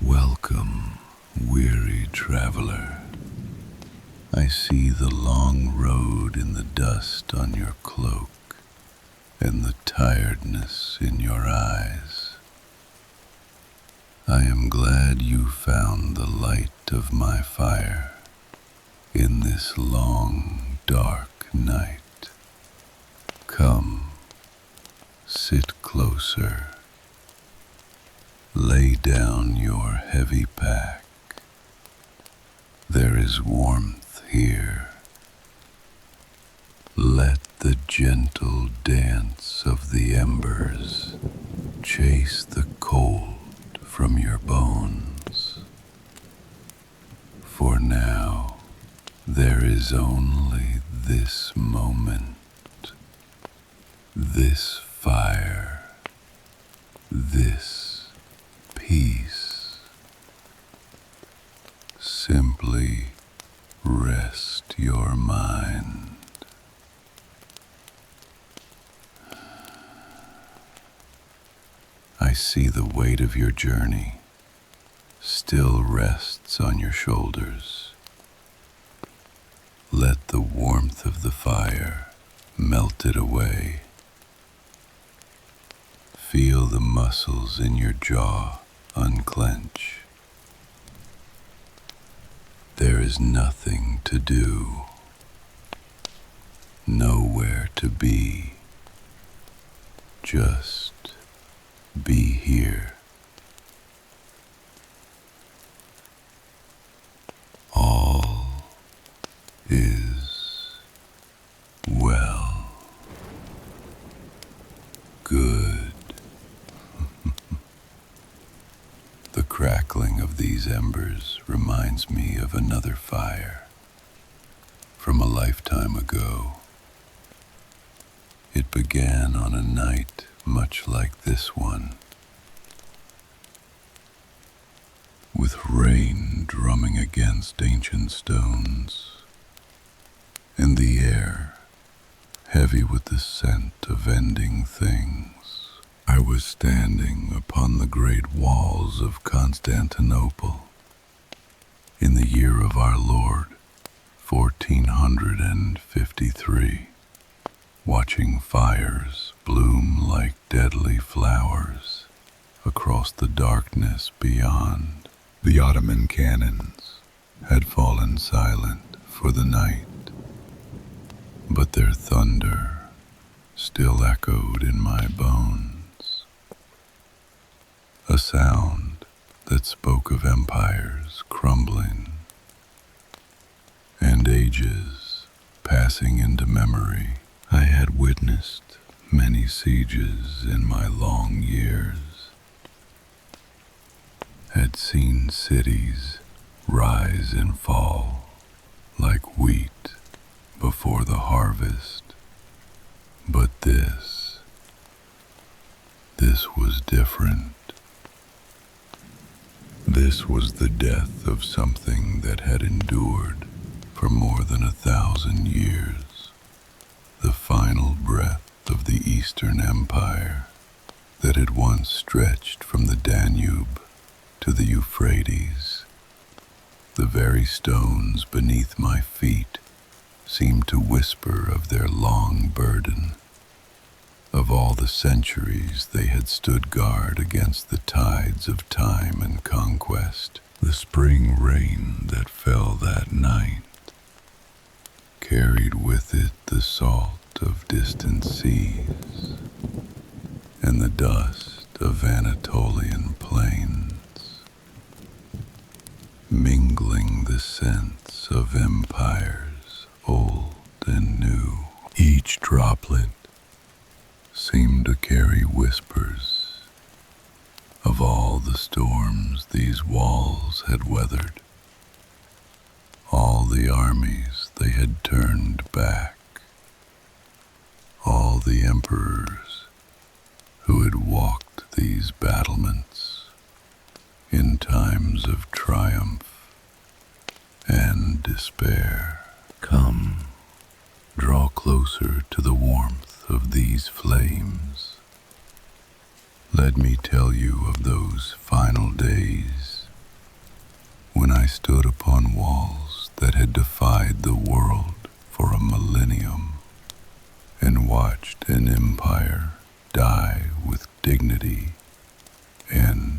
Welcome, weary traveler. I see the long road in the dust on your cloak and the tiredness in your eyes. I am glad you found the light of my fire in this long, dark night. Come, sit closer. Lay down your heavy pack. There is warmth here. Let the gentle dance of the embers chase the cold from your bones. For now, there is only this moment, this fire, this peace. Simply rest your mind. I see the weight of your journey still rests on your shoulders. Let the warmth of the fire melt it away. Feel the muscles in your jaw unclench. There is nothing to do, nowhere to be. Just be here. All is well. Good. The crackling of these embers reminds me of another fire from a lifetime ago. It began on a night much like this one, with rain drumming against ancient stones, and the air heavy with the scent of ending things. I was standing upon the great walls of Constantinople in the year of our Lord, 1453, watching fires bloom like deadly flowers across the darkness beyond. The Ottoman cannons had fallen silent for the night, but their thunder still echoed in my bones. A sound that spoke of empires crumbling and ages passing into memory. I had witnessed many sieges in my long years, had seen cities rise and fall like wheat before the harvest, but this was different. This was the death of something that had endured for more than 1,000 years, the final breath of the Eastern Empire that had once stretched from the Danube to the Euphrates. The very stones beneath my feet seemed to whisper of their long burden, of all the centuries they had stood guard against the tides of time and conquest. The spring rain that fell that night carried with it the salt of distant seas and the dust of Anatolian plains, mingling the scents of empires old and new. Each droplet seemed to carry whispers of all the storms these walls had weathered, all the armies they had turned back, all the emperors who had walked these battlements in times of triumph and despair. Come, draw closer to the warmth of these flames. Let me tell you of those final days I stood upon walls that had defied the world for a millennium and watched an empire die with dignity and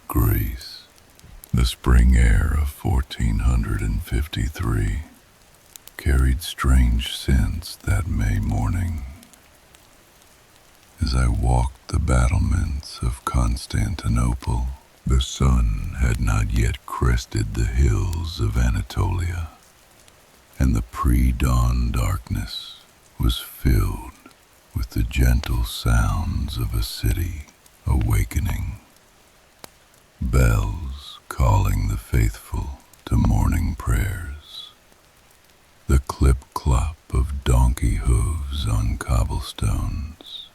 grace. The spring air of 1453 carried strange scents that May morning. As I walked the battlements of Constantinople, the sun had not yet crested the hills of Anatolia, and the pre-dawn darkness was filled with the gentle sounds of a city awakening. Bells calling the faithful to morning prayers, the clip-clop of donkey hooves on cobblestones,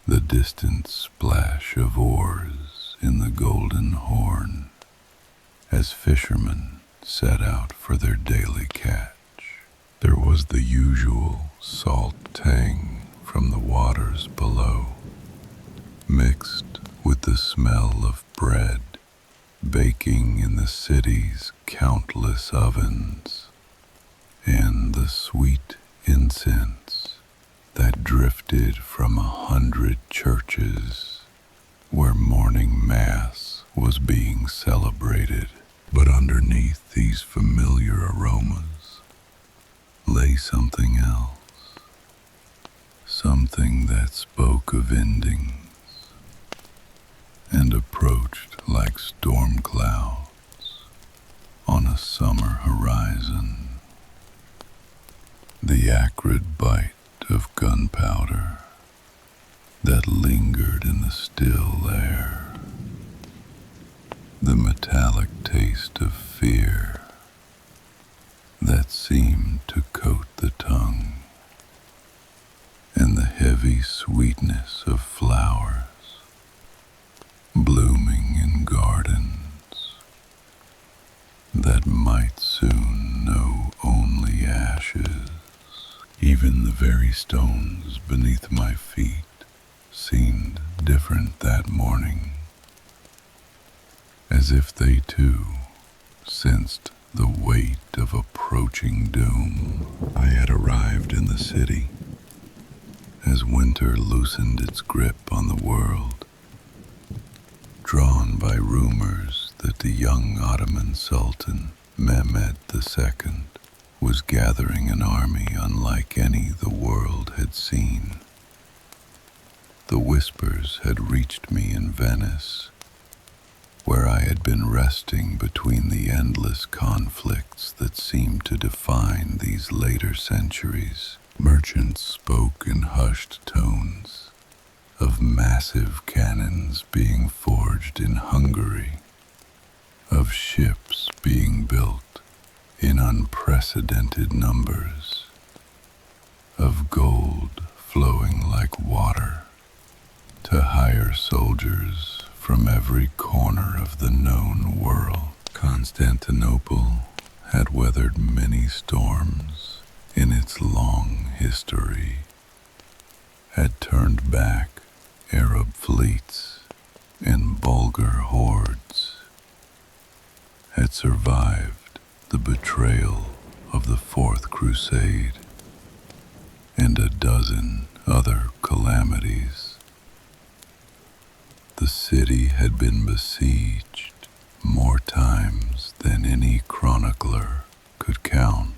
the distant splash of oars in the Golden Horn as fishermen set out for their daily catch. There was the usual salt tang from the waters below, mixed with the smell of bread baking in the city's countless ovens, and the sweet incense that drifted from 100 churches where morning mass was being celebrated. But underneath these familiar aromas lay something else, something that spoke of endings and approached like storm clouds on a summer horizon. The acrid bite of gunpowder that lingered in the still air, the metallic taste of fear that seemed to coat the tongue, and the heavy sweetness of flowers blooming in gardens that might soon know only ashes. Even the very stones beneath my feet seemed different that morning, as if they too sensed the weight of approaching doom. I had arrived in the city as winter loosened its grip on the world, drawn by rumors that the young Ottoman Sultan Mehmed II was gathering an army unlike any the world had seen. The whispers had reached me in Venice, where I had been resting between the endless conflicts that seemed to define these later centuries. Merchants spoke in hushed tones of massive cannons being forged in Hungary, of ships being built in unprecedented numbers, of gold flowing like water to hire soldiers from every corner of the known world. Constantinople had weathered many storms in its long history, had turned back Arab fleets and Bulgar hordes, had survived the betrayal of the Fourth Crusade and a dozen other calamities. The city had been besieged more times than any chronicler could count,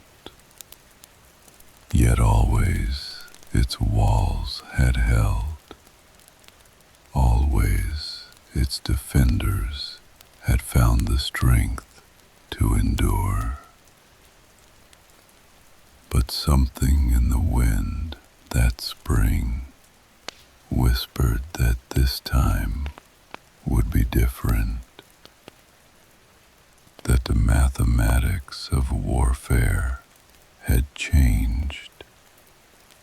yet always its walls had held. Always its defenders had found the strength to endure. But something in the wind that spring whispered that this time would be different, that the mathematics of warfare had changed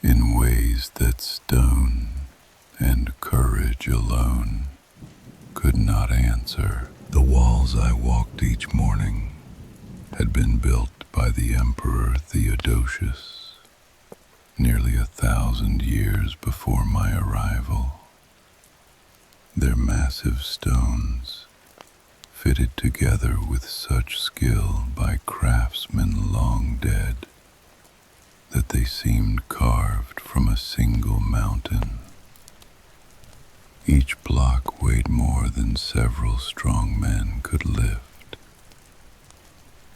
in ways that stone and courage alone could not answer. The walls I walked each morning had been built by the Emperor Theodosius nearly 1,000 years before my arrival. Their massive stones, fitted together with such skill by craftsmen long dead that they seemed carved from a single mountain. Each block weighed more than several strong men could lift,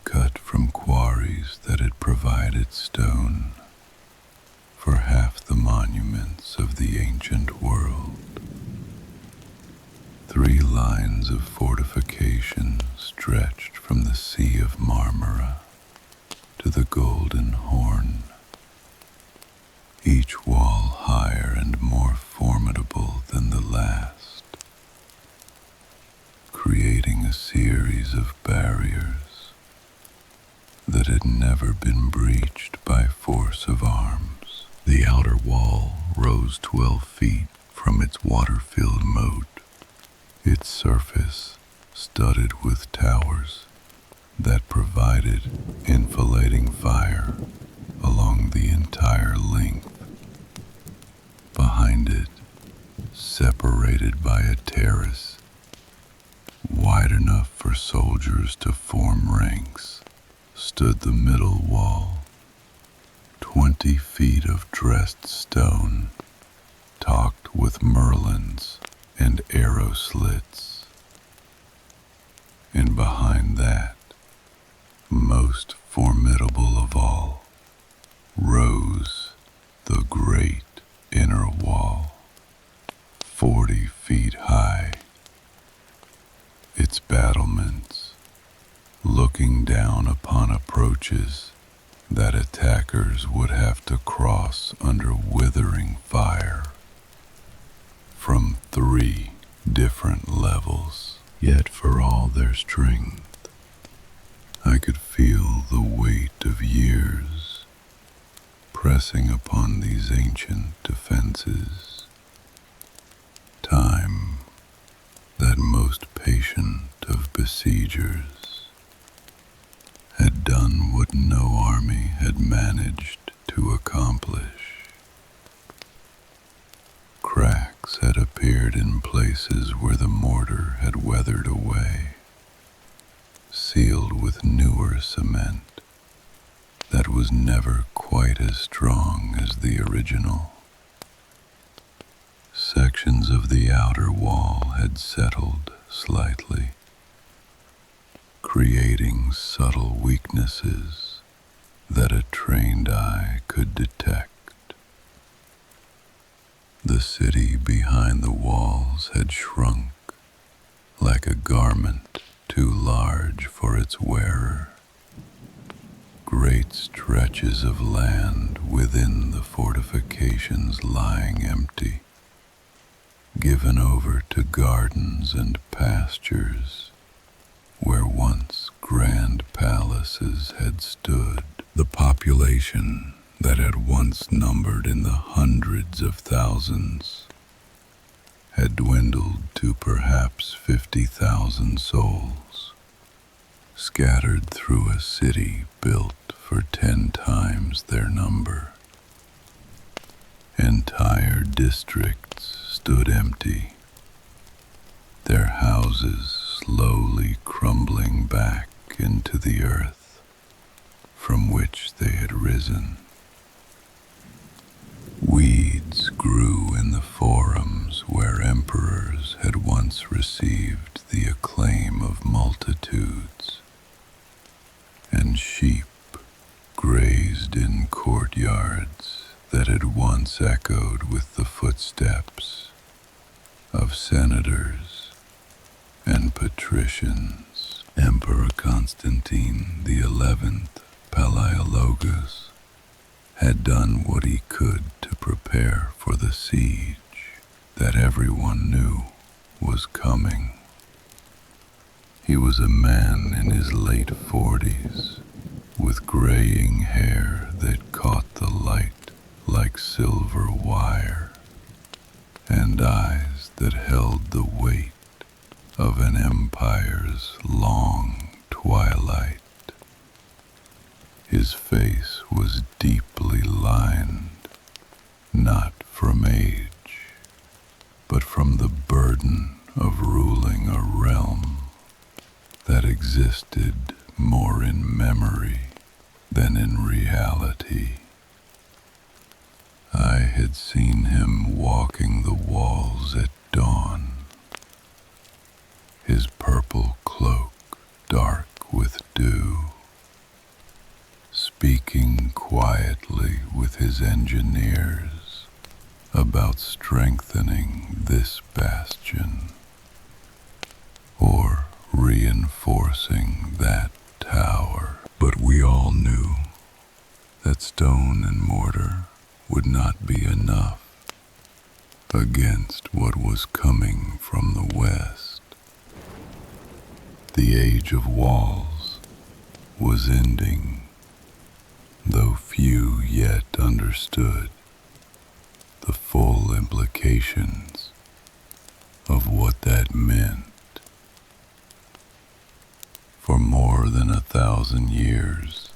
cut from quarries that had provided stone for half the monuments of the ancient world. 3 lines of fortification stretched from the Sea of Marmara to the Golden Horn, each wall higher and more formidable than the last, creating a series of barriers that had never been breached by force of arms. The outer wall rose 12 feet from its water-filled moat, its surface studded with towers that provided enfilading fire along the entire length. Behind it, separated by a terrace wide enough for soldiers to form ranks, stood the middle wall, 20 feet of dressed stone, topped with merlons and arrow slits. And behind that, most formidable of all, rose the great inner wall, 40 feet high, its battlements looking down upon approaches that attackers would have to cross under withering fire from 3 different levels. Yet for all their strength, I could feel the weight of years pressing upon these ancient defenses. Time that most patient of besiegers had done what no army had managed to accomplish. Cracks had appeared in places where the mortar had weathered away, sealed with newer cement that was never quite as strong as the original. Sections of the outer wall had settled slightly, creating subtle weaknesses that a trained eye could detect. The city behind the walls had shrunk like a garment too large for its wearer. Great stretches of land within the fortifications lying empty, given over to gardens and pastures where once grand palaces had stood. The population that had once numbered in the hundreds of thousands had dwindled to perhaps 50,000 souls, scattered through a city built for 10 times their number. Entire districts stood empty, their houses slowly crumbling back into the earth from which they had risen. Weeds grew in the forums where emperors had once received the acclaim of multitudes, and sheep grazed in courtyards that had once echoed with the footsteps of senators and patricians. Emperor Constantine the 11th Palaiologos had done what he could to prepare for the siege that everyone knew was coming. He was a man in his late 40s, with graying hair that caught the light like silver wire, and eyes that held the weight of an empire's long twilight. His face was deeply lined, not from age, but from the burden of ruling a realm existed more in memory than in reality. I had seen him walking the walls at dawn, his purple cloak dark with dew, speaking quietly with his engineers about strengthening this bastion or reinforcing that tower. But we all knew that stone and mortar would not be enough against what was coming from the west. The age of walls was ending, though few yet understood the full implications of what that meant. For more than 1,000 years,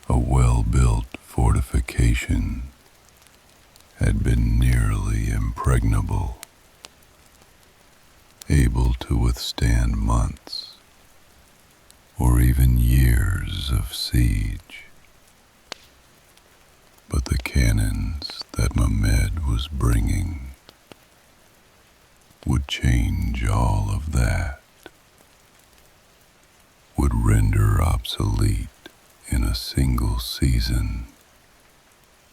a well-built fortification had been nearly impregnable, able to withstand months or even years of siege. But the cannons that Mehmed was bringing would change all of that, would render obsolete in a single season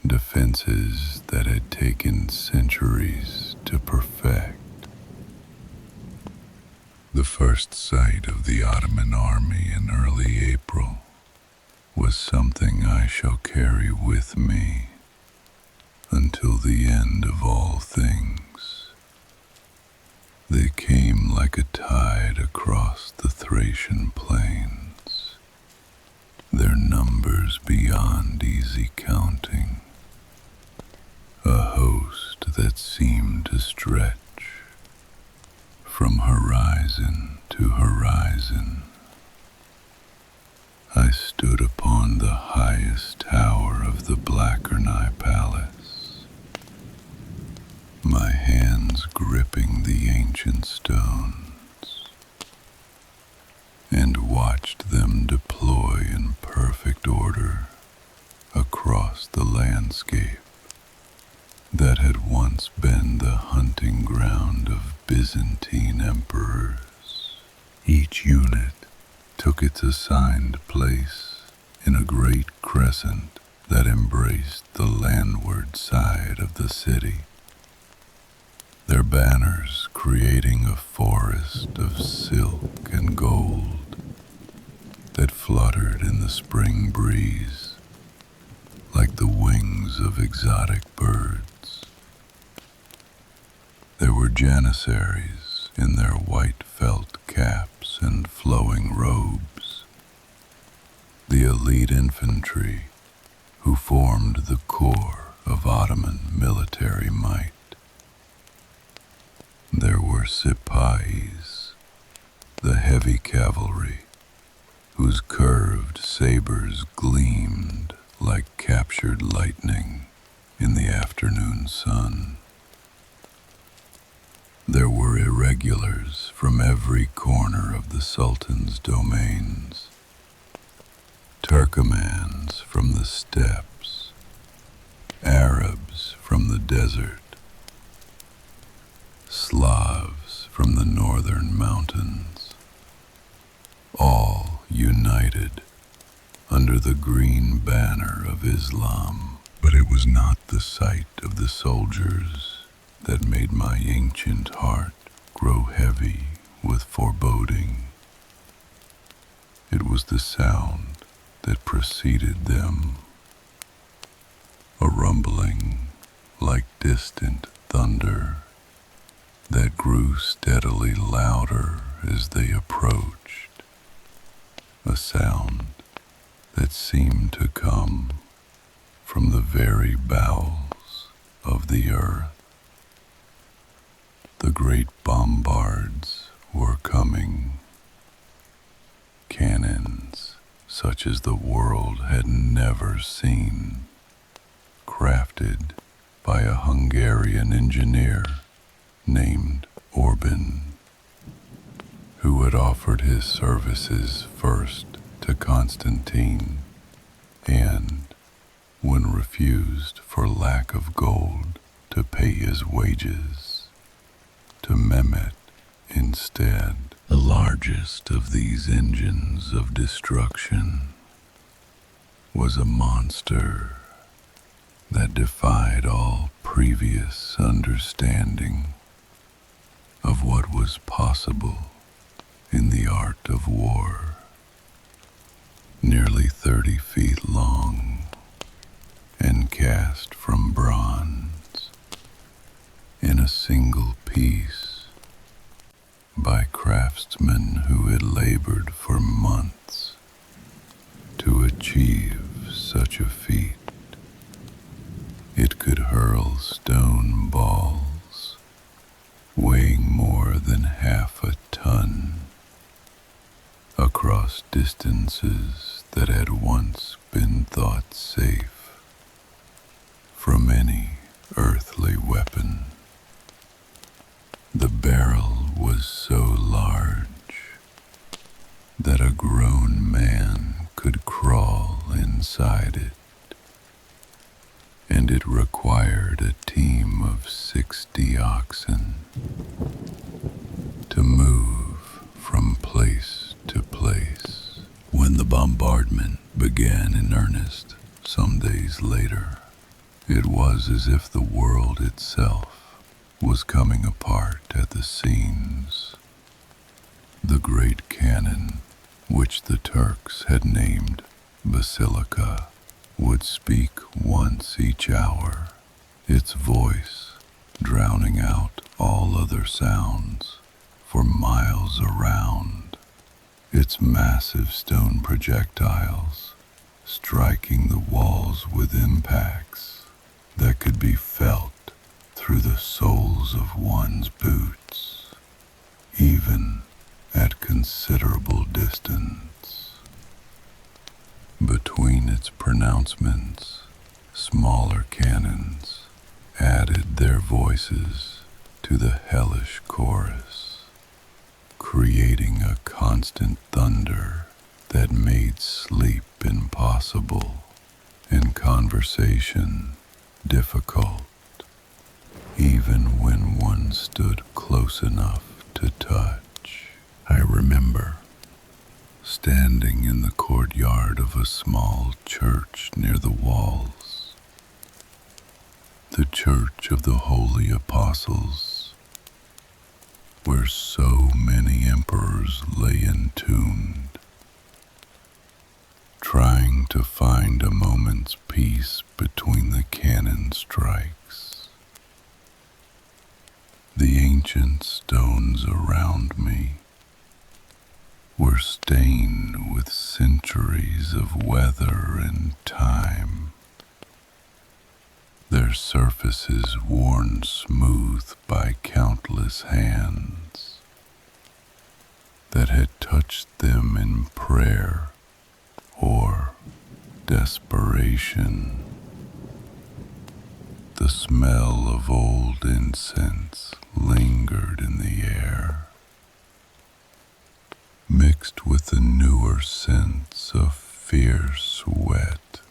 defenses that had taken centuries to perfect. The first sight of the Ottoman army in early April was something I shall carry with me until the end of all things. They came like a tide across the Thracian plains, their numbers beyond easy counting, a host that seemed to stretch from horizon to horizon. I stood upon the highest tower of the Blackerneye Palace, my hands gripping the ancient stones, and watched them deploy in perfect order across the landscape that had once been the hunting ground of Byzantine emperors. Each unit took its assigned place in a great crescent that embraced the landward side of the city, their banners creating a forest of silk and gold that fluttered in the spring breeze like the wings of exotic birds. There were janissaries in their white felt caps and flowing robes, the elite infantry who formed the core of Ottoman military might. There were sipahis, the heavy cavalry, whose curved sabers gleamed like captured lightning in the afternoon sun. There were irregulars from every corner of the Sultan's domains, Turkomans from the steppes, Arabs from the desert, Slavs from the northern mountains, all united under the green banner of Islam. But it was not the sight of the soldiers that made my ancient heart grow heavy with foreboding. It was the sound that preceded them, a rumbling like distant thunder that grew steadily louder as they approached, a sound that seemed to come from the very bowels of the earth. The great bombards were coming, cannons such as the world had never seen, crafted by a Hungarian engineer named Orban, who who had offered his services first to Constantine and, when refused for lack of gold to pay his wages, to Mehmet instead. The largest of these engines of destruction was a monster that defied all previous understanding of what was possible in the art of war. Nearly 30 feet long and cast from bronze in a single piece by craftsmen who had labored for months to achieve such a feat. It could hurl stone balls weighing more than half a ton across distances that had once been thought safe from any earthly weapon. The barrel was so large that a grown man could crawl inside it, and it required a team of 60 oxen to move from place to place. When the bombardment began in earnest some days later, it was as if the world itself was coming apart at the seams. The great cannon, which the Turks had named Basilica, would speak once each hour, its voice drowning out all other sounds for miles around, its massive stone projectiles striking the walls with impacts that could be felt through the soles of one's boots, even at considerable distance. Between its pronouncements, smaller cannons added their voices to the hellish chorus, creating a constant thunder that made sleep impossible and conversation difficult, even when one stood close enough to touch. I remember standing in the courtyard of a small church near the walls, the Church of the Holy Apostles, where so many emperors lay entombed, trying to find a moment's peace between the cannon strikes. The ancient stones around me were stained with centuries of weather and time, their surfaces worn smooth by countless hands that had touched them in prayer or desperation. The smell of old incense lingered in the air, mixed with the newer scents of fierce sweat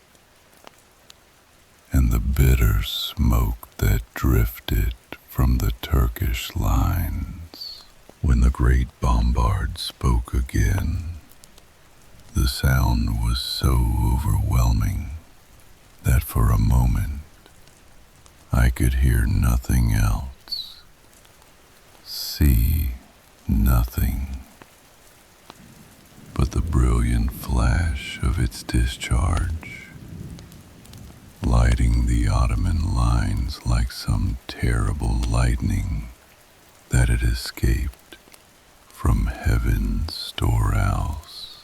and the bitter smoke that drifted from the Turkish lines. When the great bombard spoke again, the sound was so overwhelming that for a moment I could hear nothing else, see nothing but the brilliant flash of its discharge, lighting the Ottoman lines like some terrible lightning that had escaped from heaven's storehouse.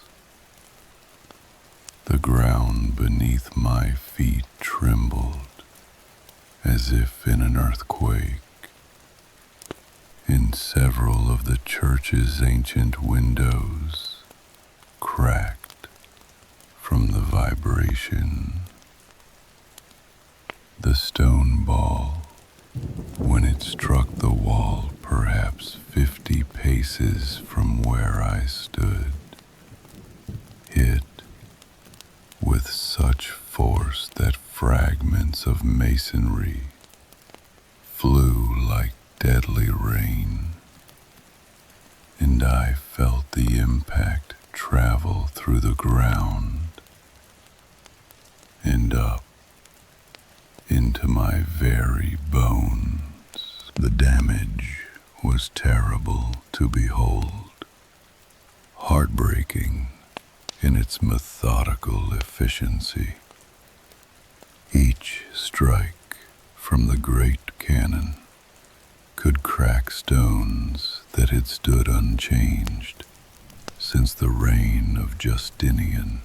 The ground beneath my feet trembled as if in an earthquake. In several of the church's ancient windows cracked from the vibration. The stone ball, when it struck the wall perhaps 50 paces from from where I stood, hit with such force that fragments of masonry flew like deadly rain, and I felt the impact travel through the ground and up into my very bones. The damage was terrible to behold, heartbreaking in its methodical efficiency. Each strike from the great cannon could crack stones that had stood unchanged since the reign of Justinian,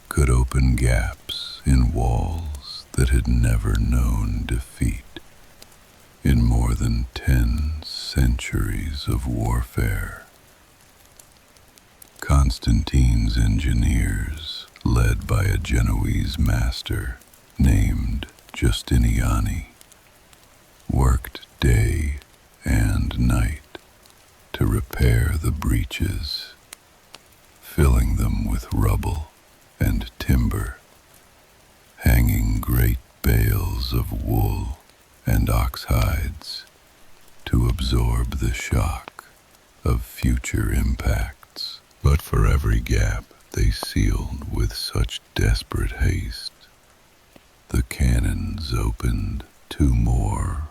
could open gaps in walls that had never known defeat in more than 10 centuries of warfare. Constantine's engineers, led by a Genoese master named Justiniani, worked day and night to repair the breaches, filling them with rubble and timber, hanging great bales of wool and ox hides to absorb the shock of future impacts. But for every gap they sealed with such desperate haste, the cannons opened 2 more.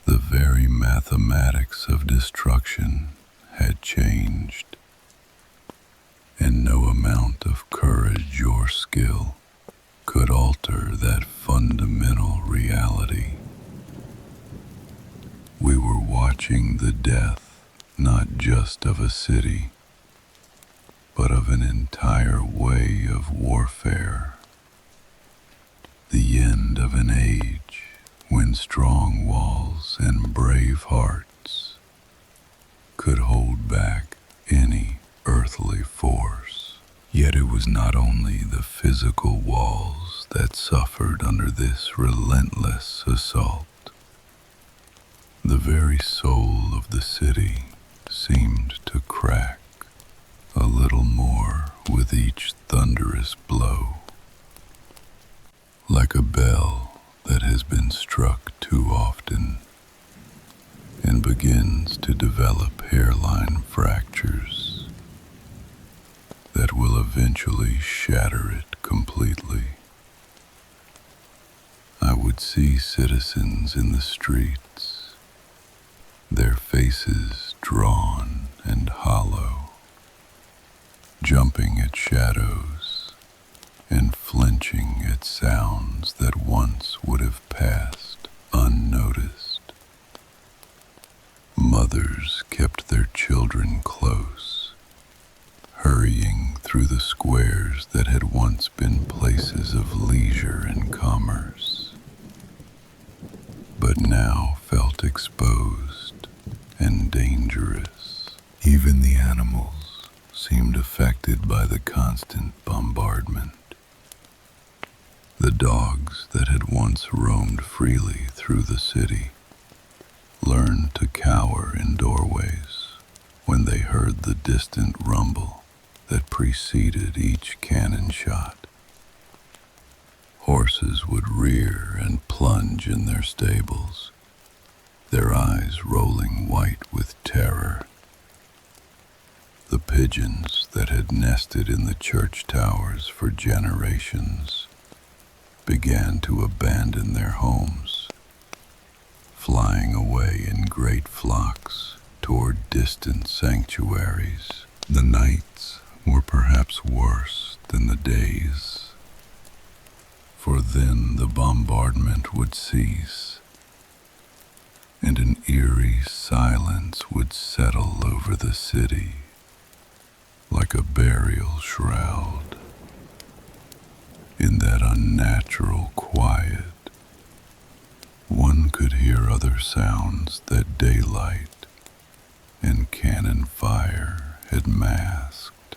The very mathematics of destruction had changed, and no amount of courage or skill could alter that fundamental reality. We were watching the death not just of a city, but of an entire way of warfare. The end of an age when strong walls and brave hearts could hold back any earthly force. Yet it was not only the physical walls that suffered under this relentless assault. The very soul of the city seemed to crack a little more with each thunderous blow, like a bell that has been struck too often and begins to develop hairline fractures that will eventually shatter it completely. I would see citizens in the streets, their faces drawn and hollow, jumping at shadows and flinching at sounds that once would have passed unnoticed. Mothers kept their children close, hurrying through the squares that had once been places of leisure and commerce, but now felt exposed and dangerous. Even the animals seemed affected by the constant bombardment. The dogs that had once roamed freely through the city learned to cower in doorways when they heard the distant rumble that preceded each cannon shot. Horses would rear and plunge in their stables, their eyes rolling white with terror. The pigeons that had nested in the church towers for generations began to abandon their homes, flying away in great flocks toward distant sanctuaries. The nights were perhaps worse than the days, for then the bombardment would cease, and an eerie silence would settle over the city like a burial shroud. In that unnatural quiet, one could hear other sounds that daylight and cannon fire had masked.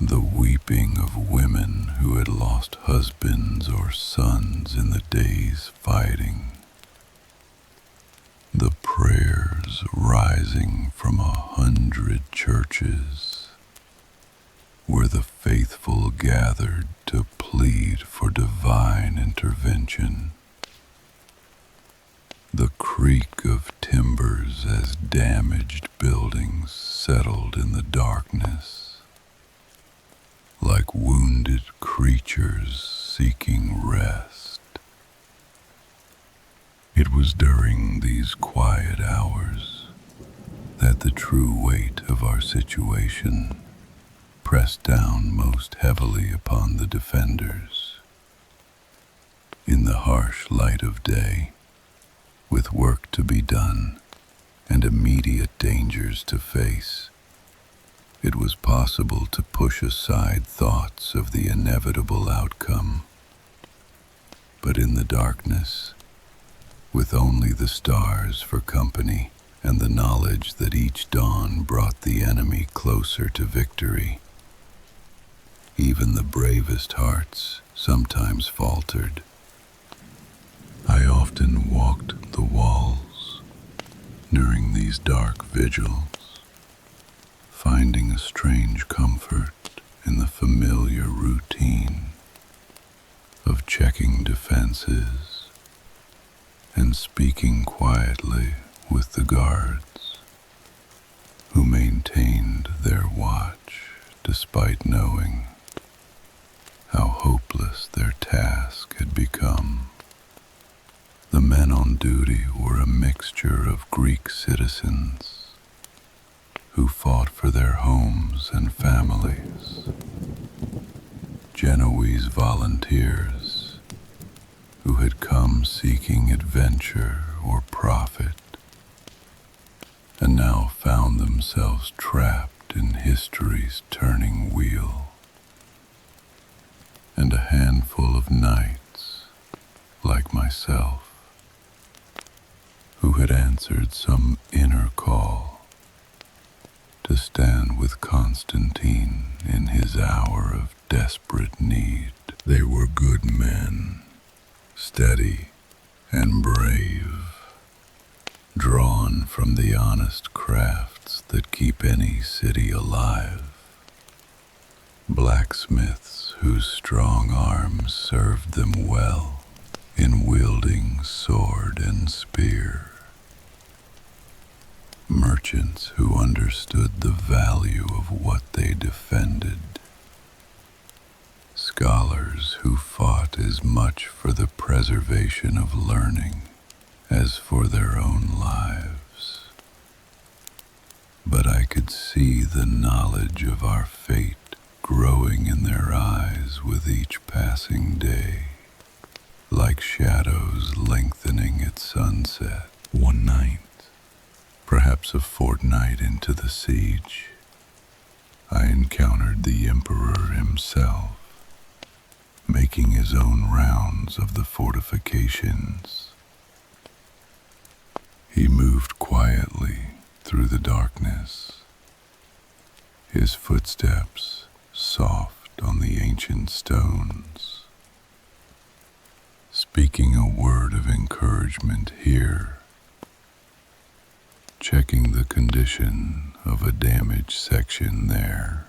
The weeping of women who had lost husbands or sons in the day's fighting. The towers rising from 100 churches, where the faithful gathered to plead for divine intervention. The creak of timbers as damaged buildings settled in the darkness, like wounded creatures seeking rest. It was during these quiet hours that the true weight of our situation pressed down most heavily upon the defenders. In the harsh light of day, with work to be done and immediate dangers to face, it was possible to push aside thoughts of the inevitable outcome. But in the darkness, with only the stars for company and the knowledge that each dawn brought the enemy closer to victory, even the bravest hearts sometimes faltered. I often walked the walls during these dark vigils, finding a strange comfort in the familiar routine of checking defenses and speaking quietly with the guards who maintained their watch despite knowing how hopeless their task had become. The men on duty were a mixture of Greek citizens who fought for their homes and families, Genoese volunteers who had come seeking adventure or profit and now found themselves trapped in history's turning wheel, and a handful of knights like myself who had answered some inner call to stand with Constantine in his hour of desperate need. They were good men, steady and brave, drawn from the honest crafts that keep any city alive, blacksmiths whose strong arms served them well in wielding sword and spear, merchants who understood the value of what they defended, scholars who fought as much for the preservation of learning as for their own lives. But I could see the knowledge of our fate growing in their eyes with each passing day, like shadows lengthening at sunset. One night, perhaps a fortnight into the siege, I encountered the emperor himself, making his own rounds of the fortifications. He moved quietly through the darkness, his footsteps soft on the ancient stones, speaking a word of encouragement here, checking the condition of a damaged section there.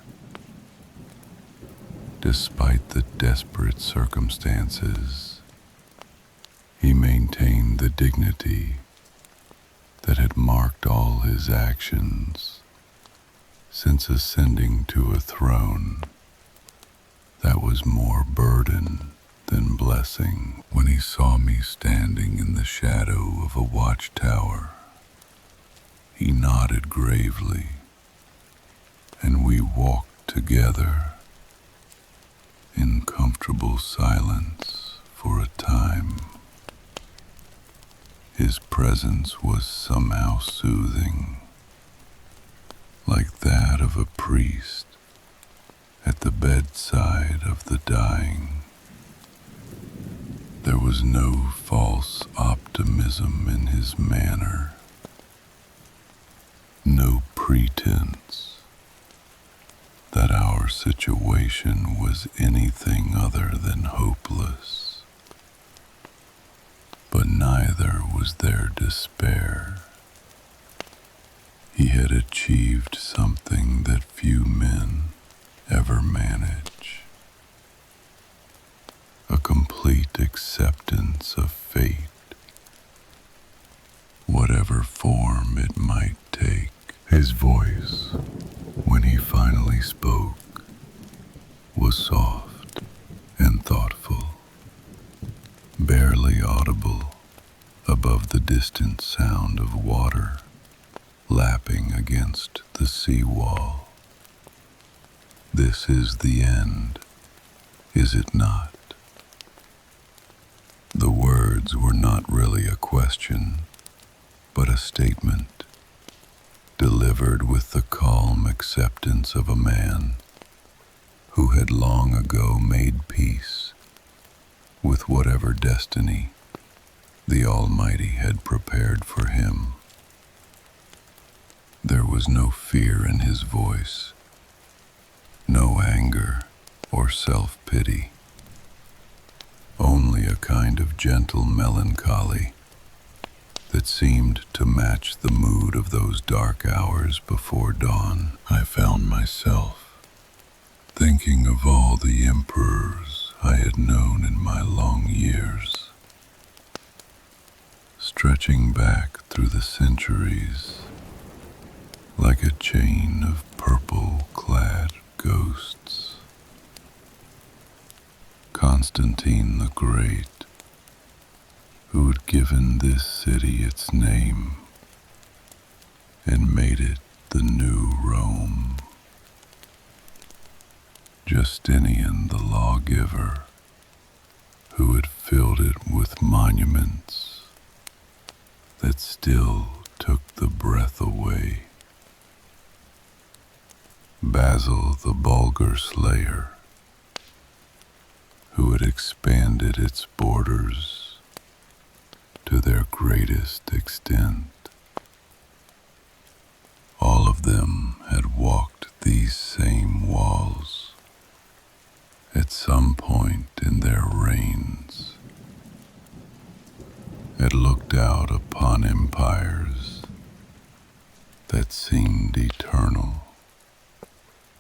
Despite the desperate circumstances, he maintained the dignity that had marked all his actions since ascending to a throne that was more burden than blessing. When he saw me standing in the shadow of a watchtower, he nodded gravely, and we walked together in comfortable silence for a time. His presence was somehow soothing, like that of a priest at the bedside of the dying. There was no false optimism in his manner, no pretense that our situation was anything other than hopeless. But neither was there despair. whatever form it might take. His voice, when he finally spoke, was soft and thoughtful, barely audible above the distant sound of water lapping against the sea wall. This is the end, is it not? The words were not really a question, but a statement, delivered with the calm acceptance of a man who had long ago made peace with whatever destiny the Almighty had prepared for him. There was no fear in his voice, no anger or self-pity, only a kind of gentle melancholy that seemed to match the mood of those dark hours before dawn. I found myself thinking of all the emperors I had known in my long years, stretching back through the centuries like a chain of purple-clad ghosts. Constantine the Great, who had given this city its name and made it the new Rome. Justinian the lawgiver, who had filled it with monuments that still took the breath away. Basil the Bulgar slayer, who had expanded its borders to their greatest extent. All of them had walked these same walls at some point in their reigns, had looked out upon empires that seemed eternal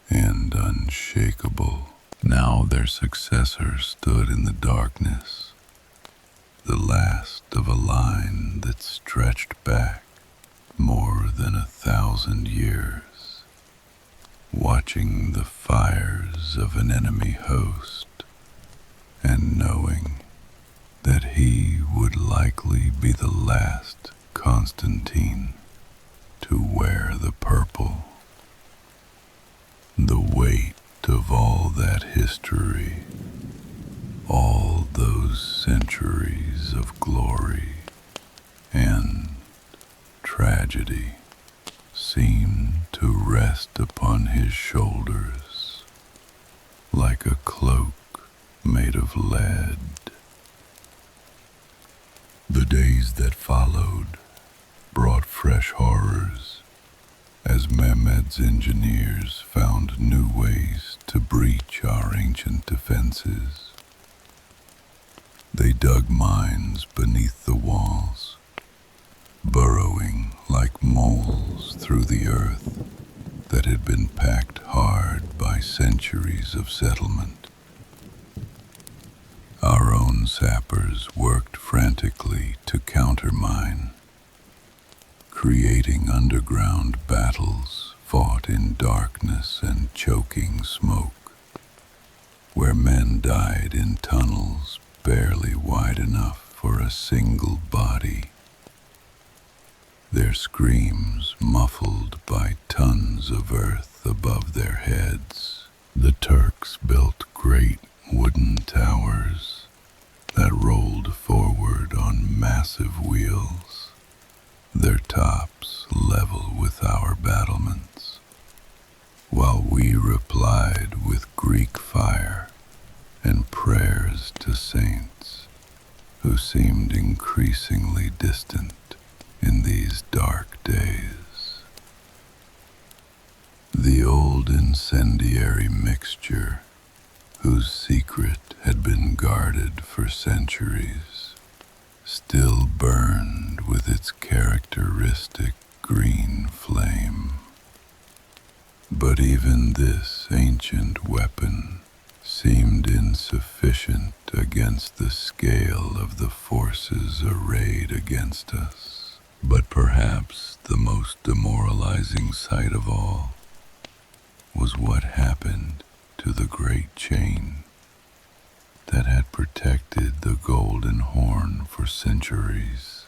and unshakable. Now their successor stood in the darkness, the last of a line that stretched back more than 1,000 years, watching the fires of an enemy host and knowing that he would likely be the last Constantine to wear the purple. The weight of all that history, all those centuries of glory and tragedy, seemed to rest upon his shoulders like a cloak made of lead. The days that followed brought fresh horrors as Mehmed's engineers found new ways to breach our ancient defenses. They dug mines beneath the walls, burrowing like moles through the earth that had been packed hard by centuries of settlement. Our own sappers worked frantically to countermine, creating underground battles fought in darkness and choking smoke, where men died in tunnels barely wide enough for a single body, their screams muffled by tons of earth above their heads. The Turks built great wooden towers that rolled forward on massive wheels, their tops level with our battlements, while we replied with Greek fire and prayers to saints who seemed increasingly distant in these dark days. The old incendiary mixture, whose secret had been guarded for centuries, still burned with its characteristic green flame. But even this ancient weapon seemed insufficient against the scale of the forces arrayed against us. But perhaps the most demoralizing sight of all was what happened to the great chain that had protected the Golden Horn for centuries.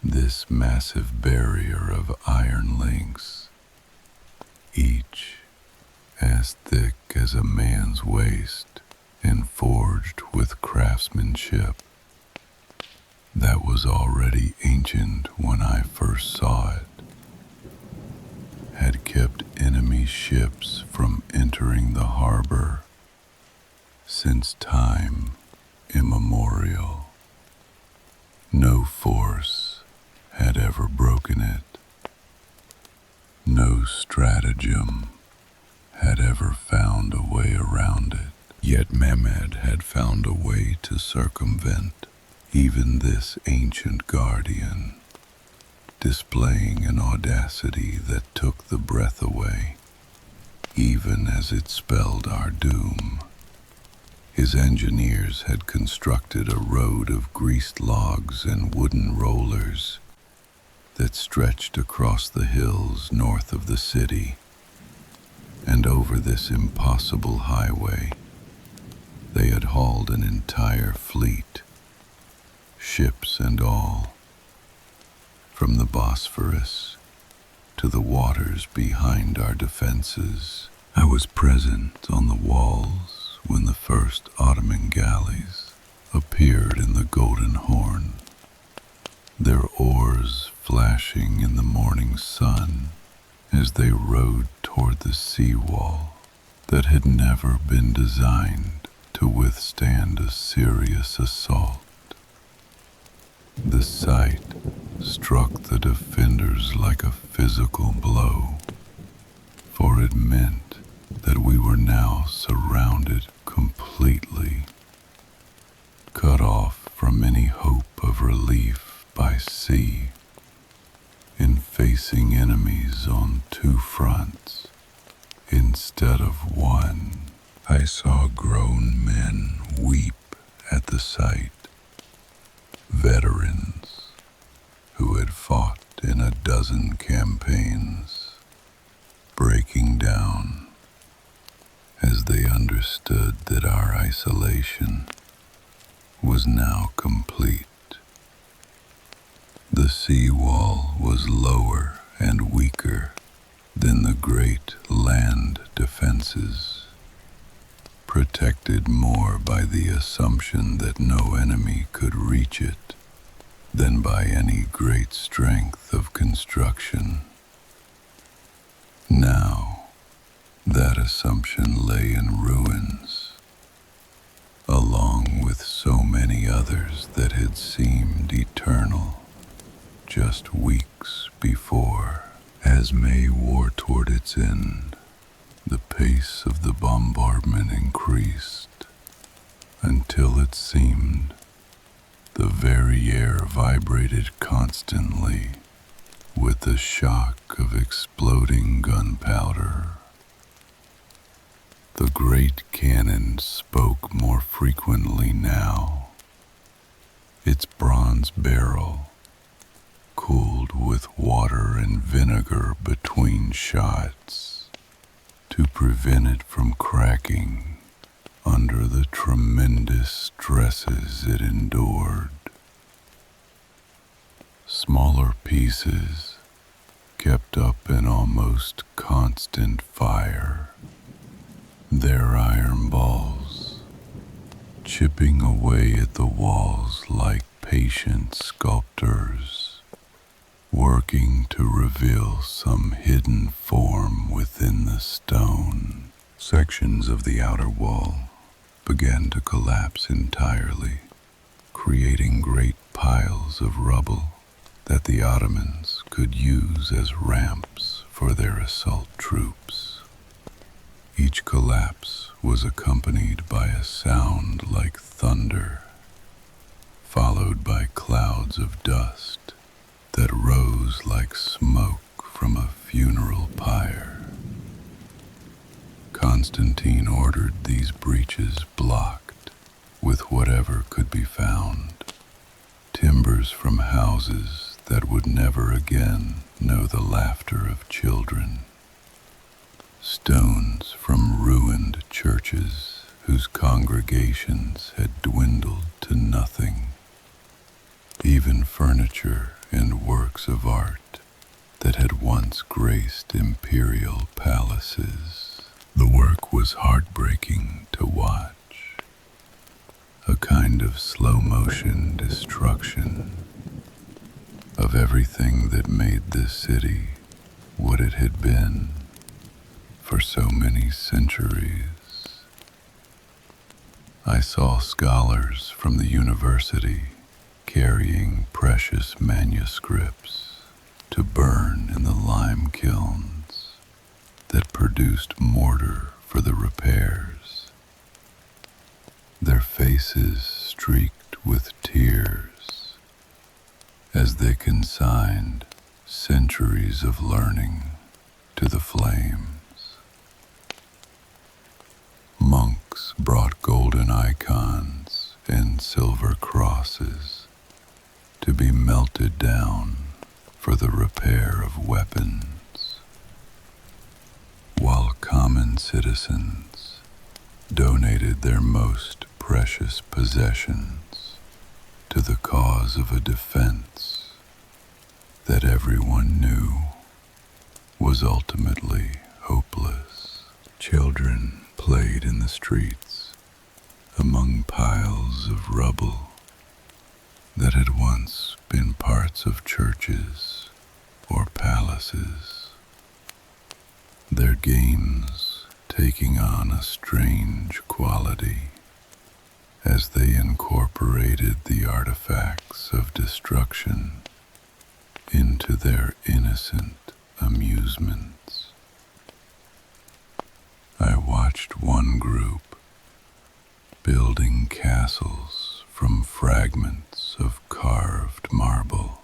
This massive barrier of iron links, each as thick as a man's waist and forged with craftsmanship that was already ancient when I first saw it, had kept enemy ships from entering the harbor since time immemorial. No force had ever broken it. No stratagem had ever found a way around it. Yet Mehmed had found a way to circumvent even this ancient guardian, displaying an audacity that took the breath away, even as it spelled our doom. His engineers had constructed a road of greased logs and wooden rollers that stretched across the hills north of the city, and over this impossible highway they had hauled an entire fleet, ships and all, from the Bosphorus to the waters behind our defenses. I was present on the walls when the first Ottoman galleys appeared in the Golden Horn, their oars flashing in the morning sun as they rowed toward the seawall that had never been designed to withstand a serious assault. The sight struck the defenders like a physical blow, for it meant that we were now surrounded completely, cut off from any hope of relief by sea, and facing enemies on two fronts instead of one. I saw grown men weep at the sight, veterans who had fought in a dozen campaigns, breaking down as they understood that our isolation was now complete. The seawall was lower and weaker than the great land defenses, protected more by the assumption that no enemy could reach it than by any great strength of construction. Now, that assumption lay in ruins, along with so many others that had seemed eternal just weeks before. As May wore toward its end, the pace of the bombardment increased until it seemed the very air vibrated constantly with the shock of exploding gunpowder. The great cannon spoke more frequently now, its bronze barrel cooled with water and vinegar between shots to prevent it from cracking under the tremendous stresses it endured. Smaller pieces kept up an almost constant fire, their iron balls chipping away at the walls like patient sculptors, working to reveal some hidden form within the stone. Sections of the outer wall began to collapse entirely, creating great piles of rubble that the Ottomans could use as ramps for their assault troops. Each collapse was accompanied by a sound like thunder, followed by clouds of dust that rose like smoke from a funeral pyre. Constantine ordered these breaches blocked with whatever could be found, timbers from houses that would never again know the laughter of children, stones from ruined churches whose congregations had dwindled to nothing, even furniture and works of art that had once graced imperial palaces. The work was heartbreaking to watch, a kind of slow-motion destruction of everything that made this city what it had been for so many centuries. I saw scholars from the university carrying precious manuscripts to burn in the lime kilns that produced mortar for the repairs, their faces streaked with tears as they consigned centuries of learning to the flames. Monks brought golden icons and silver crosses to be melted down for the repair of weapons, while common citizens donated their most precious possessions to the cause of a defense that everyone knew was ultimately hopeless. Children played in the streets among piles of rubble that had once been parts of churches or palaces, their games taking on a strange quality as they incorporated the artifacts of destruction into their innocent amusements. I watched one group building castles from fragments of carved marble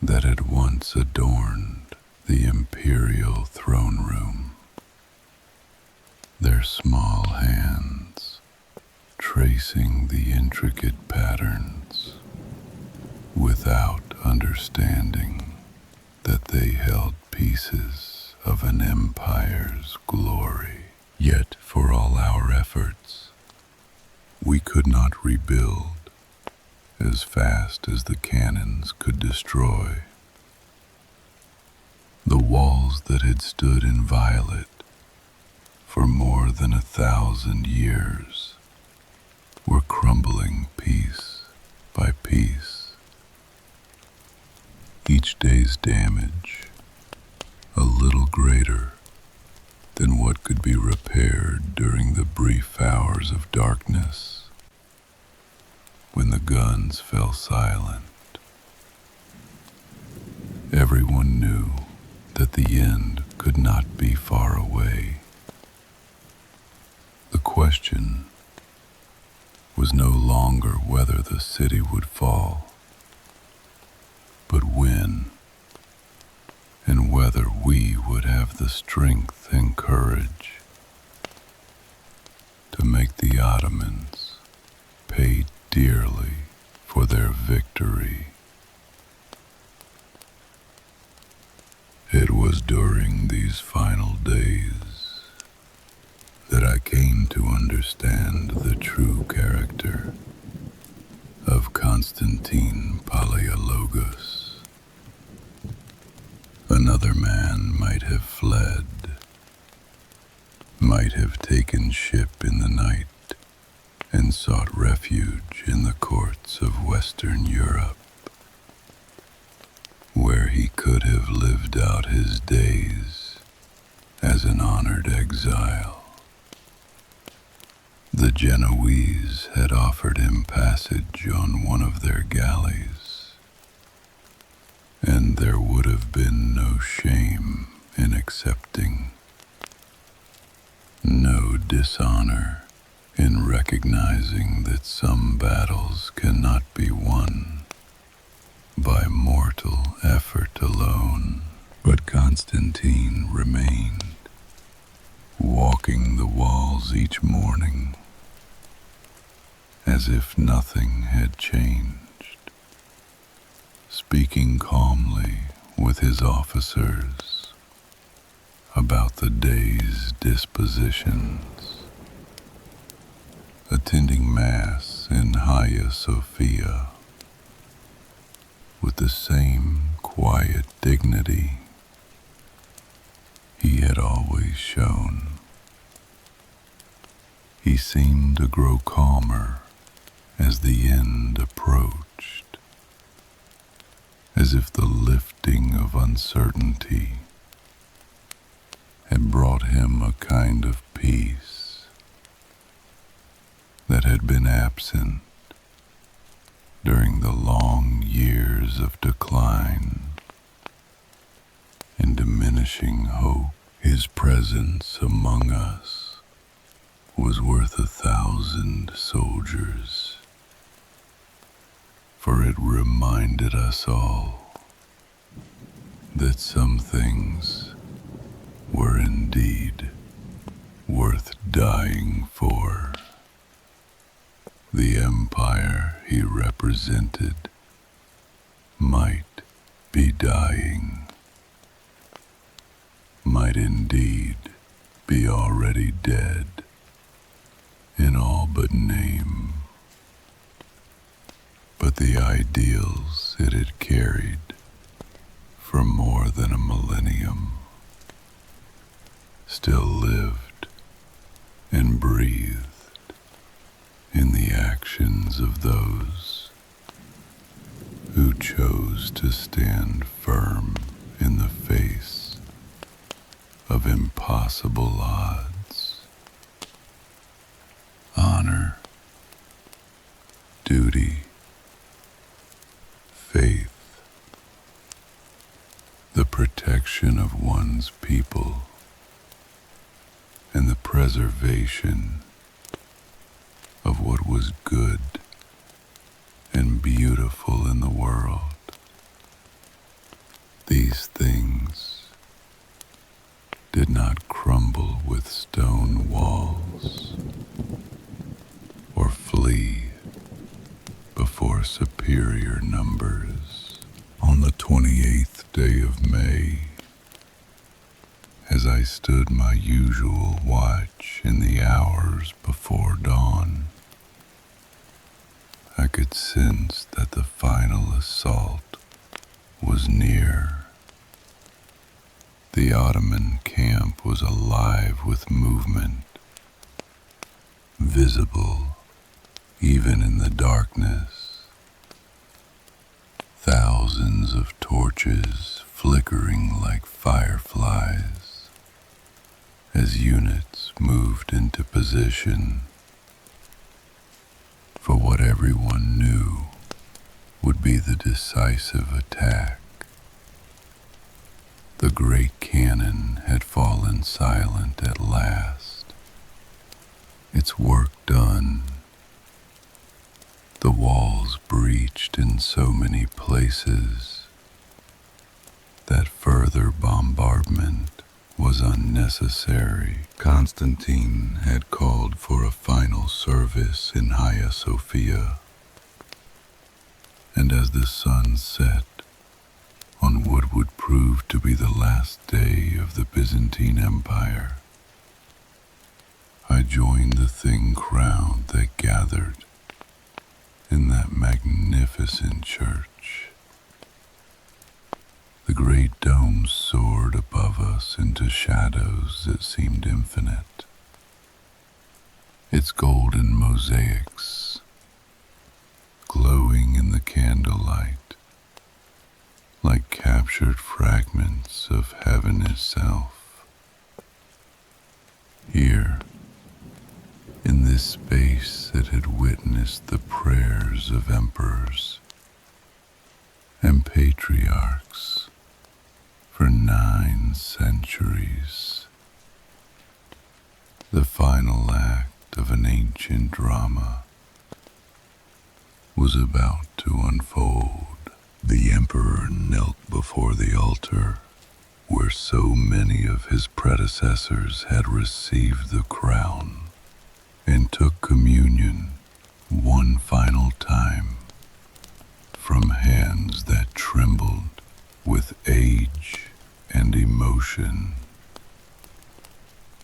that had once adorned the imperial throne room, their small hands tracing the intricate patterns without understanding that they held pieces of an empire's glory. Yet for all our efforts, we could not rebuild as fast as the cannons could destroy. The walls that had stood inviolate for more than 1,000 years were crumbling piece by piece. Each day's damage a little greater than what could be repaired during the brief hours of darkness when the guns fell silent. Everyone knew that the end could not be far away. The question was no longer whether the city would fall, but when, and whether we would have the strength and courage to make the Ottomans pay dearly for their victory. It was during these final days that I came to understand the true character of Constantine Palaiologos. Another man might have fled, might have taken ship in the night and sought refuge in the courts of Western Europe, where he could have lived out his days as an honored exile. The Genoese had offered him passage on one of their galleys, and there would have been no shame in accepting, no dishonor in recognizing that some battles cannot be won by mortal effort alone. But Constantine remained, walking the walls each morning as if nothing had changed. speaking calmly with his officers about the day's dispositions, attending Mass in Hagia Sophia with the same quiet dignity he had always shown. He seemed to grow calmer as the end approached, as if the lifting of uncertainty had brought him a kind of peace that had been absent during the long years of decline and diminishing hope. His presence among us was worth 1,000 soldiers, for it reminded us all that some things were indeed worth dying for. The empire he represented might be dying, might indeed be already dead in all but name, but the ideals it had carried for more than a millennium still lived and breathed in the actions of those who chose to stand firm in the face of impossible odds. Honor, duty, faith, the protection of one's people, and the preservation of what was good and beautiful in the world. These things did not crumble with stone walls or flee before superior numbers. On the 28th day of May, as I stood my usual watch in the hours before dawn, I could sense that the final assault was near. The Ottoman camp was alive with movement, visible even in the darkness. Thousands of torches flickering like fireflies as units moved into position for what everyone knew would be the decisive attack. The great cannon had fallen silent at last, its work done, the walls breached in so many places that further bombardment was unnecessary. Constantine had called for a final service in Hagia Sophia, and as the sun set on what would prove to be the last day of the Byzantine Empire, I joined the thin crowd that gathered in that magnificent church. The great dome soared above us into shadows that seemed infinite, its golden mosaics glowing in the candlelight like captured fragments of heaven itself. Here, in this space that had witnessed the prayers of emperors and patriarchs for 9 centuries, the final act of an ancient drama was about to unfold. The emperor knelt before the altar where so many of his predecessors had received the crown, and took communion one final time from hands that trembled with age and emotion.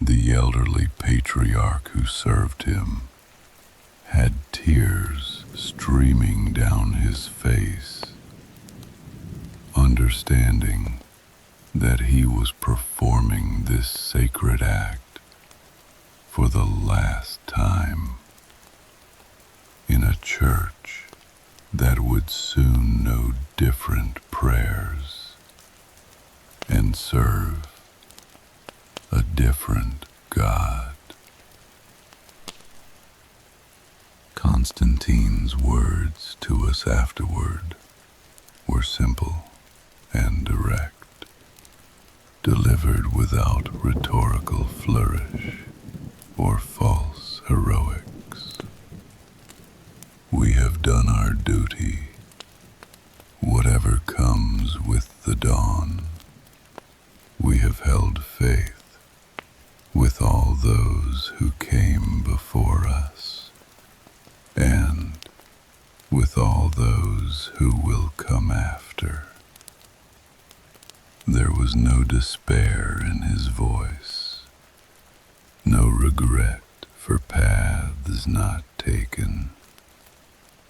The elderly patriarch who served him had tears streaming down his face, understanding that he was performing this sacred act for the last time in a church that would soon know different prayers and serve a different God. Constantine's words to us afterward were simple and direct, delivered without rhetorical flourish or false heroics. We have done our duty, whatever comes with the dawn. We have held faith with all those who came before us, and with all those who will come after. There was no despair in his voice, no regret for paths not taken,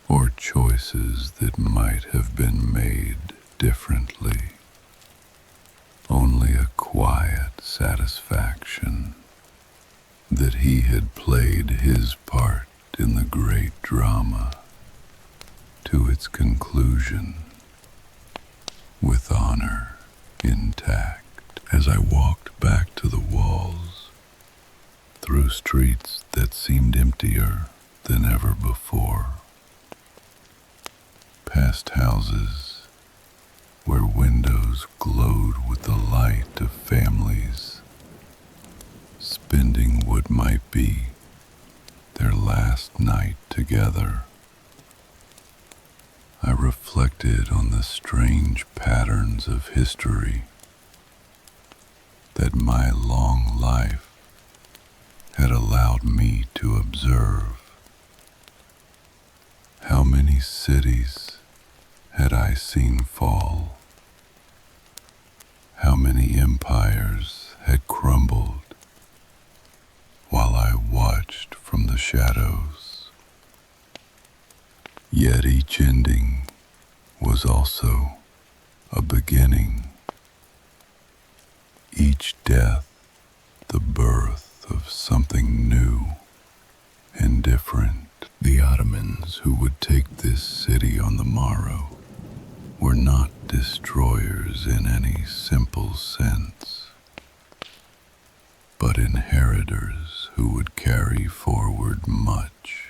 or choices that might have been made differently. Only a quiet satisfaction that he had played his part in the great drama to its conclusion with honor intact. As I walked back to the walls, through streets that seemed emptier than ever before, past houses where windows glowed with the light of families spending what might be their last night together, I reflected on the strange patterns of history that my long life had allowed me to observe. How many cities had I seen fall? How many empires had crumbled while I watched from the shadows? Yet each ending was also a beginning. Each death the birth of something new and different. The Ottomans who would take this city on the morrow were not destroyers in any simple sense, but inheritors who would carry forward much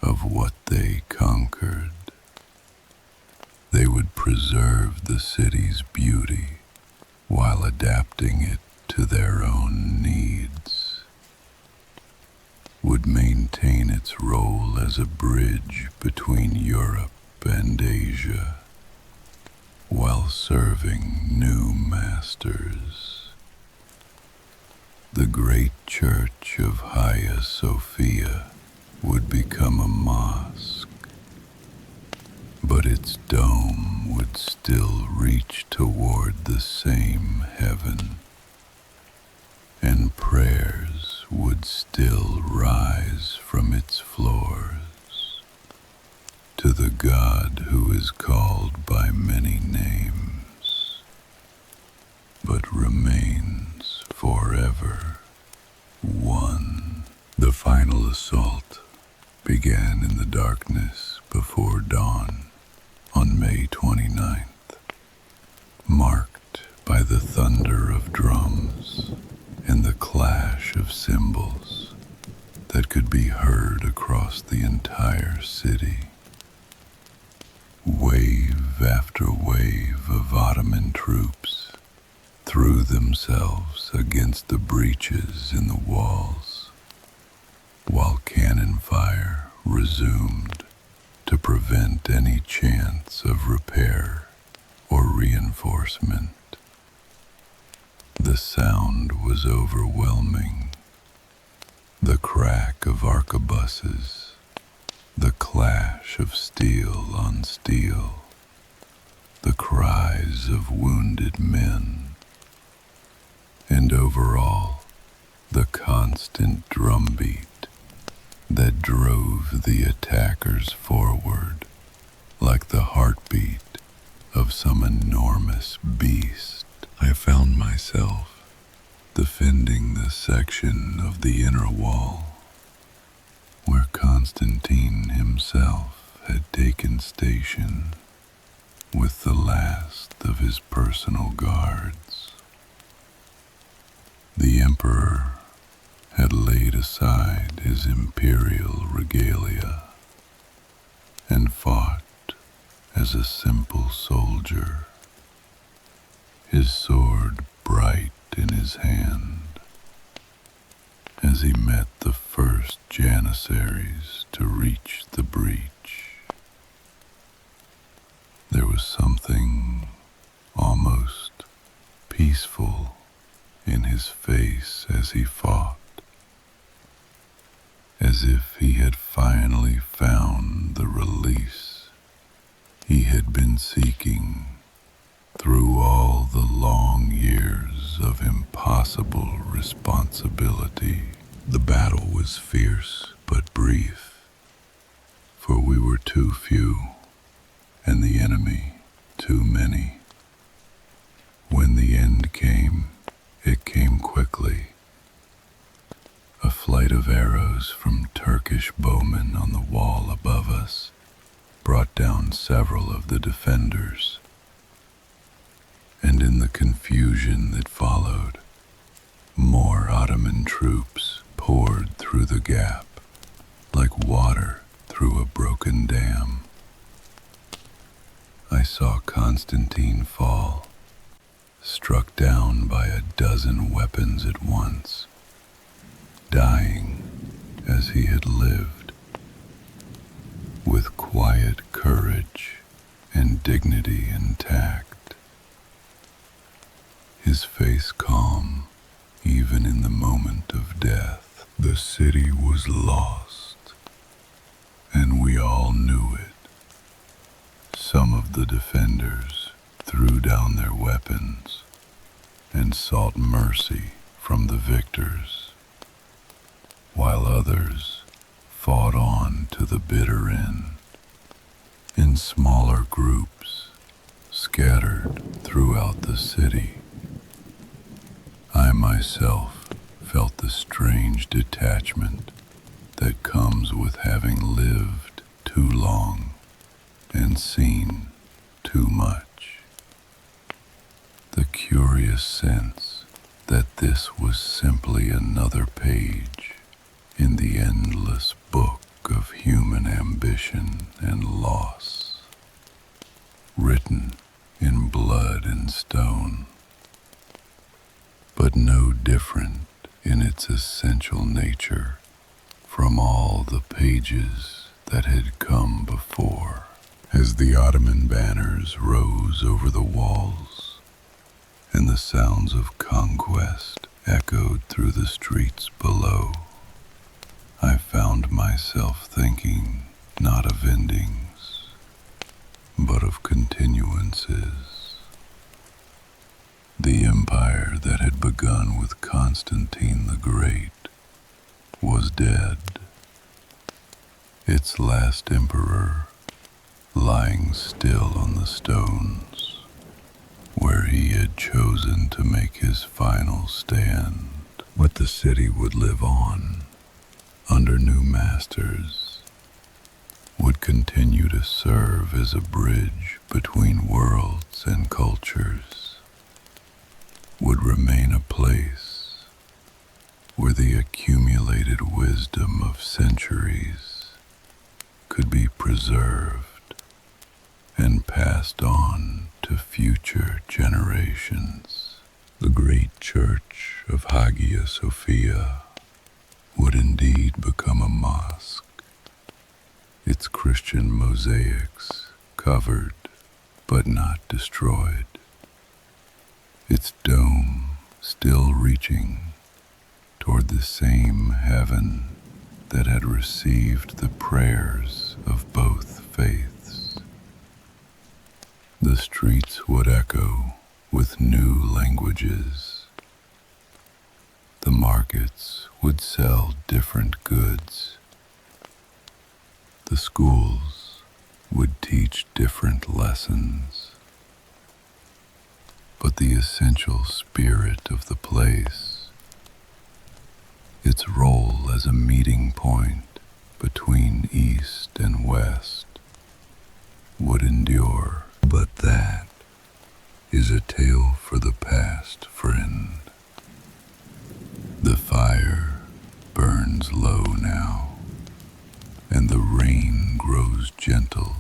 of what they conquered. They would preserve the city's beauty while adapting it to their own needs, would maintain its role as a bridge between Europe and Asia, while serving new masters. The great church of Hagia Sophia would become a mosque, but its dome would still reach toward the same heaven, and prayers would still rise from its floors to the God who is called by many names, but remains forever one. The final assault began in the darkness before dawn on May 29th, marked by the thunder of drums and the clash of cymbals that could be heard across the entire city. Wave after wave of Ottoman troops threw themselves against the breaches in the walls, while cannon fire resumed to prevent any chance of repair or reinforcement. The sound was overwhelming. The crack of arquebuses, the clash of steel on steel, the cry of wounded men, and over all, the constant drumbeat that drove the attackers forward like the heartbeat of some enormous beast. I found myself defending the section of the inner wall where Constantine himself had taken station with the last of his personal guards. The emperor had laid aside his imperial regalia and fought as a simple soldier, his sword bright in his hand, as he met the first janissaries to reach the breach. There was something almost peaceful in his face as he fought, as if he had finally found the release he had been seeking through all the long years of impossible responsibility. The battle was fierce but brief, for we were too few and the enemy too many. When the end came, it came quickly. A flight of arrows from Turkish bowmen on the wall above us brought down several of the defenders, and in the confusion that followed, more Ottoman troops poured through the gap like water through a broken dam. I saw Constantine fall, struck down by a dozen weapons at once, dying as he had lived, with quiet courage and dignity intact, his face calm even in the moment of death. The city was lost, and we all knew it. Some of the defenders threw down their weapons and sought mercy from the victors, while others fought on to the bitter end, in smaller groups scattered throughout the city. I myself felt the strange detachment that comes with having lived too long and seen too much. The curious sense that this was simply another page in the endless book of human ambition and loss, written in blood and stone, but no different in its essential nature from all the pages that had come before. As the Ottoman banners rose over the walls and the sounds of conquest echoed through the streets below, I found myself thinking not of endings, but of continuances. The empire that had begun with Constantine the Great was dead, its last emperor lying still on the stones where he had chosen to make his final stand. But the city would live on under new masters, would continue to serve as a bridge between worlds and cultures, would remain a place where the accumulated wisdom of centuries could be preserved and passed on to future generations. The great church of Hagia Sophia would indeed become a mosque, its Christian mosaics covered but not destroyed, its dome still reaching toward the same heaven that had received the prayers of both faiths. The The streets would echo with new languages. The markets would sell different goods. The schools would teach different lessons. But the essential spirit of the place, its role as a meeting point between East and West, would endure. But that is a tale for the past, friend. The fire burns low now, and the rain grows gentle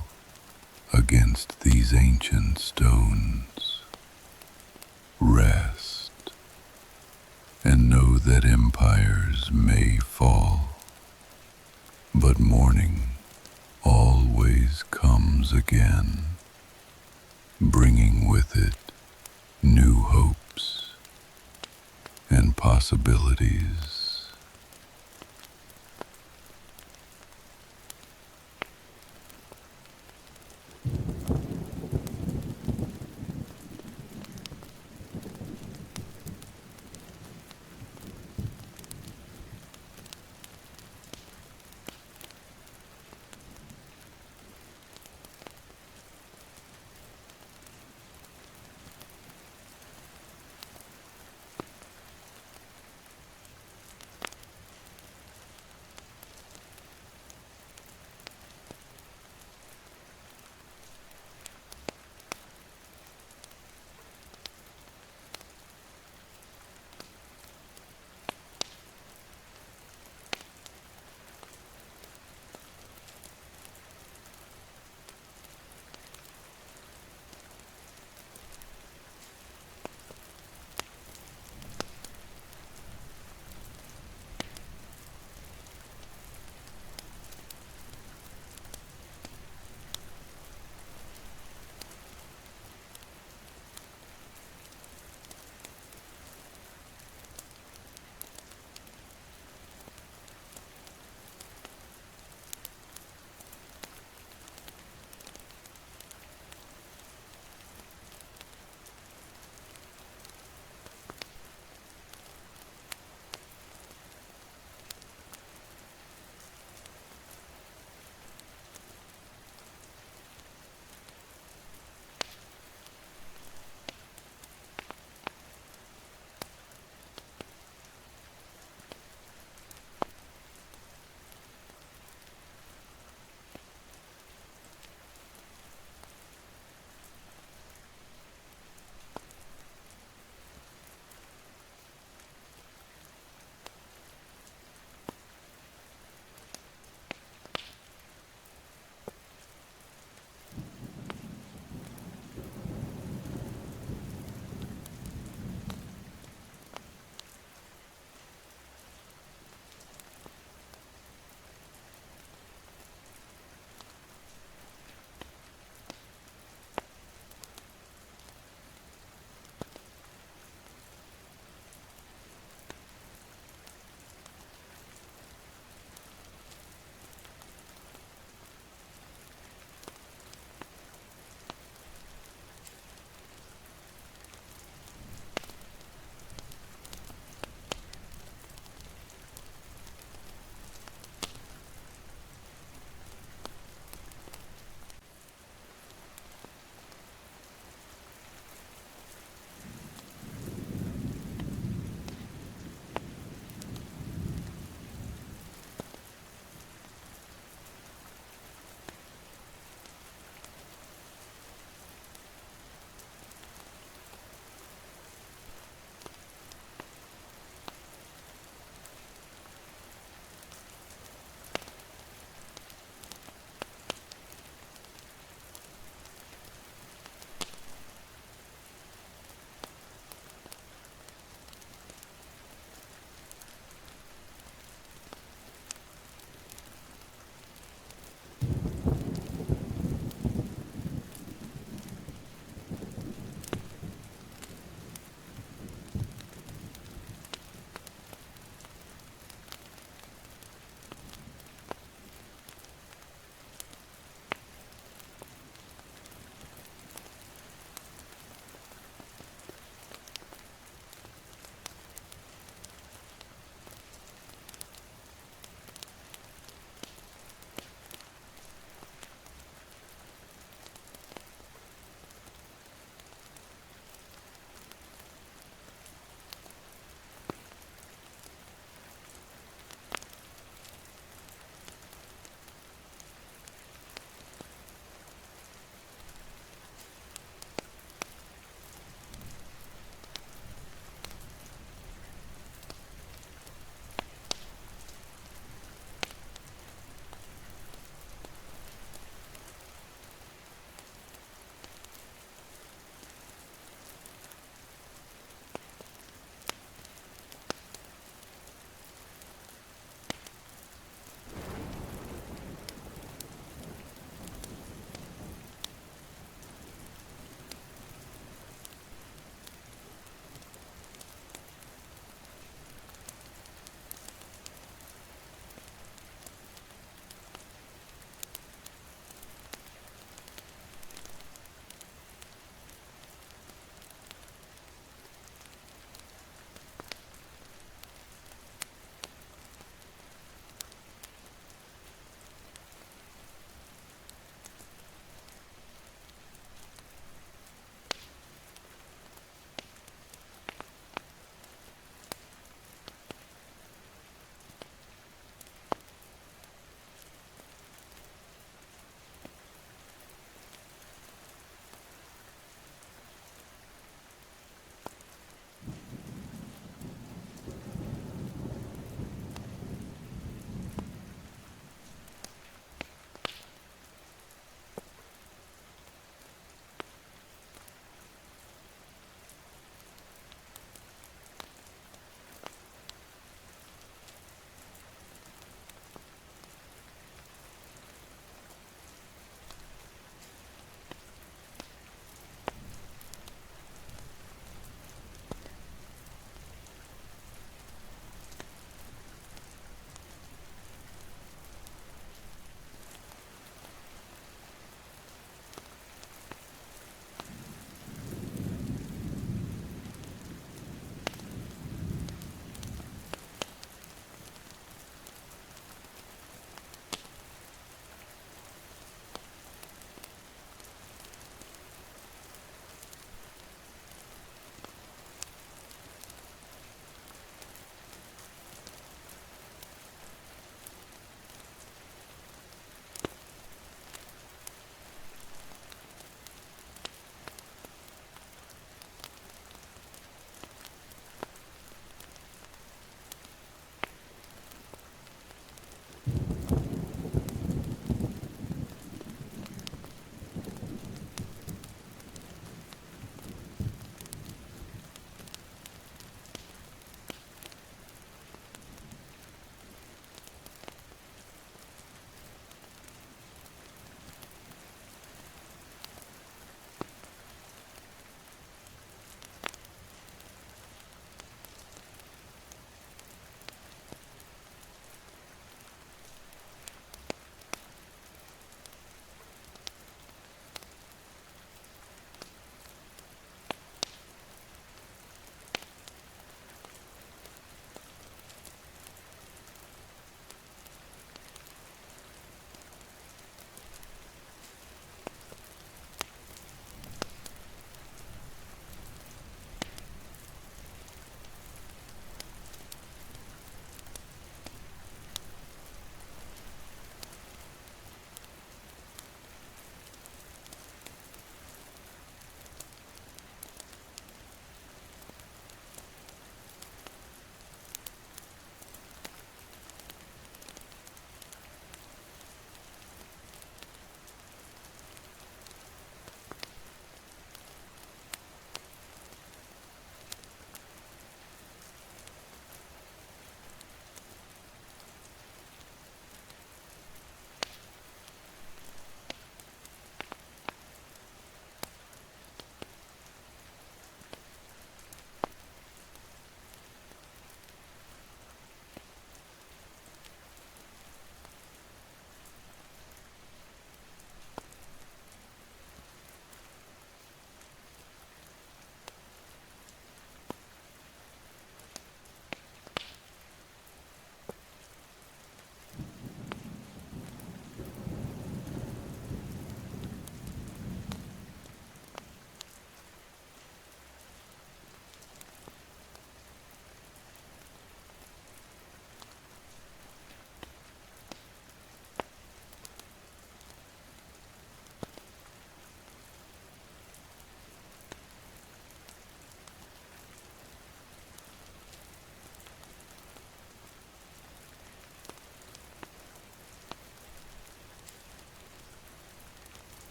against these ancient stones. Rest, and know that empires may fall, but morning always comes again, bringing with it new hopes and possibilities.